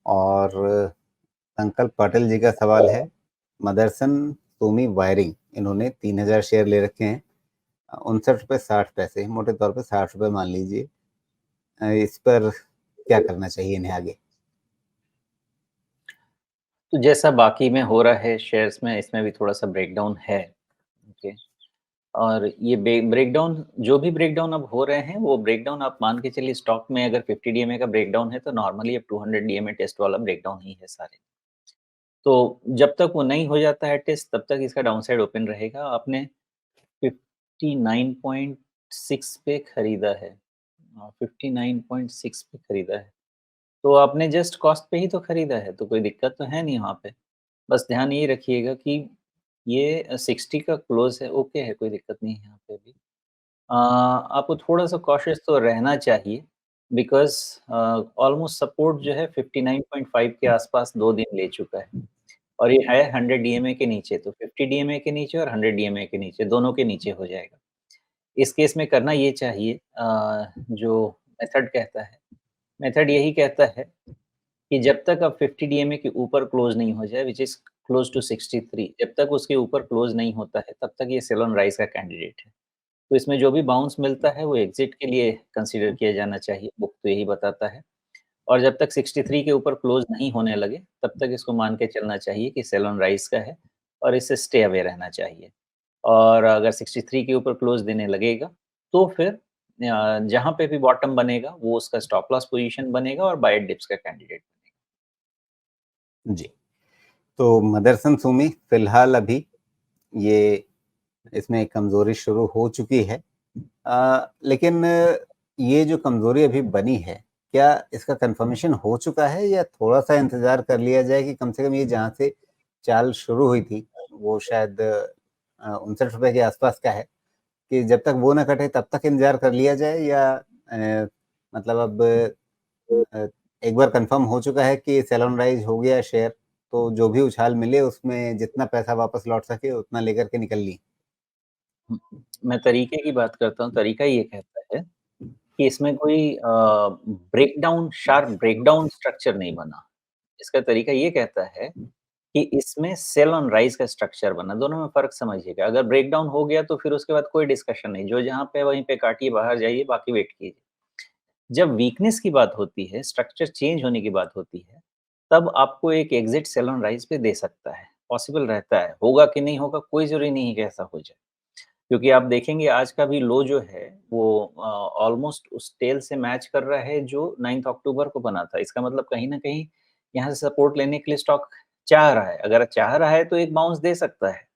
और संकल्प पाटिल जी का सवाल है, मदरसन सुमी वायरिंग, इन्होंने 3000 शेयर ले रखे हैं, 59 रुपये 60 पैसे, मोटे तौर पे 60 रुपये मान लीजिए। इस पर क्या करना चाहिए इन्हें आगे? तो जैसा बाकी में हो रहा है शेयर्स में, इसमें भी थोड़ा-सा ब्रेकडाउन है, ओके। और ये ब्रेकडाउन जो भी ब्रेकडाउन अब हो रहे हैं, वो ब्रेकडाउन आप मान के चलिए स्टॉक में अगर 50 डीएमए का ब्रेकडाउन है, तो नॉर्मली अब 200 डीएमए टेस्ट वाला ब्रेकडाउन ही है सारे। तो जब तक वो नहीं हो जाता है टेस्ट, तब तक इसका डाउनसाइड ओपन रहेगा। आपने 59.6 पे खरीदा है, 59.6 पे खरीदा है, तो आपने जस्ट कॉस्ट पे ही तो खरीदा है, तो कोई दिक्कत तो है नहीं वहाँ पे। बस ध्यान ये रखिएगा कि ये 60 का क्लोज़ है, ओके है, कोई दिक्कत नहीं है यहाँ पे भी। आपको थोड़ा-सा कॉशियस तो रहना चाहिए बिकॉज़ ऑलमोस्ट सपोर्ट जो है 59.5 के आसपास 2 दिन ले चुका है और ये है 100 डीएमए के नीचे, तो 50 डीएमए के नीचे और 100 डीएमए के नीचे, दोनों के नीचे हो जाएगा। इस केस में करना ये चाहिए जो मेथड कहता है, मेथड यही कहता है कि जब तक आप 50 डीएमए के ऊपर क्लोज़ नहीं हो जाए, व्हिच इज़ क्लोज़ टू 63, जब तक उसके ऊपर क्लोज़ नहीं होता है, तब तक ये सेल ऑन राइज़ का कैंडिडेट है। तो इसमें जो भी बाउंस मिलता है, वो एग्ज़िट के लिए कंसीडर किया जाना चाहिए, बुक तो यही बताता है। और जब तक 63 के ऊपर क्लोज़ नहीं होने लगे, तब तक इसको मान के चलना चाहिए कि सेल ऑन राइज़ का है और इससे स्टे अवे रहना चाहिए। और अगर 63 के ऊपर क्लोज़ देने लगेगा, तो फिर जहाँ पे भी बॉटम बनेगा, वो उसका स्टॉप लॉस पोज़ीशन बनेगा और बाय डिप्स का कैंडिडेट बनेगा। जी। तो मदरसन सुमी फिलहाल अभी ये इसमें कमज़ोरी शुरू हो चुकी है। लेकिन ये जो कमज़ोरी अभी बनी है, क्या इसका कन्फर्मेशन हो चुका है या थोड़ा-सा इंतज़ार कर लिया जाए कि कम से कम ये जहाँ से चाल शुरू हुई थी, वो शायद 59 रुपए के आसपास का है, कि जब तक वो ना कटे तब तक इंतज़ार कर लिया जाए, या मतलब अब अ, एक बार कन्फर्म हो चुका है कि सेल ऑन राइज़ हो गया शेयर, तो जो भी उछाल मिले उसमें जितना पैसा वापस लौट सके उतना लेकर के निकल ली? मैं तरीके की बात करता हूँ, तरीका ये कहता है कि इसमें कोई ब्रेकडाउन शार्प ब्रेकडाउन स्ट्रक्चर नहीं बना। इसका तरीका ये कहता है कि इसमें सेल ऑन राइज़ का स्ट्रक्चर बना, दोनों में फ़र्क समझिएगा। अगर ब्रेकडाउन हो गया तो फिर उसके बाद कोई डिस्कशन नहीं, जो जहाँ पे है वहीं पे काटिए, बाहर जाइए, बाकी वेट कीजिए। जब वीकनेस की बात होती है, स्ट्रक्चर चेंज होने की बात होती है, तब आपको एक एग्ज़िट सेल ऑन राइज़ पे दे सकता है, पॉसिबल रहता है। होगा कि नहीं होगा, कोई ज़रूरी नहीं है कि ऐसा हो जाए। क्योंकि आप देखेंगे आज का भी लो जो है वो ऑलमोस्ट उस टेल से मैच कर रहा है जो 9th अक्टूबर को बना था। इसका मतलब कहीं न कहीं यहाँ से सपोर्ट लेने के लिए स्टॉक चाह रहा है। अगर चाह रहा है तो एक बाउंस दे सकता है।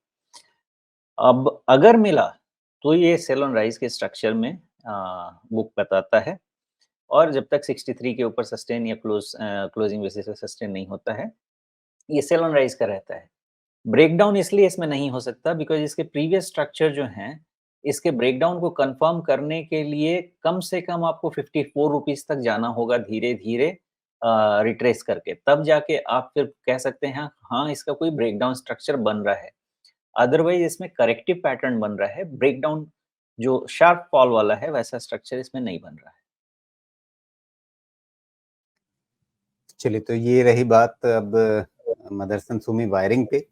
अब अगर मिला तो ये सेल ऑन राइज़ के स्ट्रक्चर में बुक बताता है और जब तक 63 के ऊपर सस्टेन या क्लोजिंग बेसिस पे सस्टेन नहीं होता है, ये सेल ऑन राइज़ का रहता है। ब्रेकडाउन इसलिए इसमें नहीं हो सकता बिकॉज़ इसके प्रीवियस स्ट्रक्चर जो हैं, इसके ब्रेकडाउन को कन्फर्म करने के लिए कम से कम आपको 54 रुपीज़ तक जाना होगा धीरे-धीरे रिट्रेस करके। तब जाके आप फिर कह सकते हैं, हाँ, इसका कोई ब्रेकडाउन स्ट्रक्चर बन रहा है। अदरवाइज़ इसमें करेक्टिव पैटर्न बन रहा है, ब्रेकडाउन जो शार्प फॉल वाला है, वैसा स्ट्रक्चर इसमें नहीं बन रहा है। चलिए, तो ये रही बात अब मदरसन सुमी वायरिंग पे।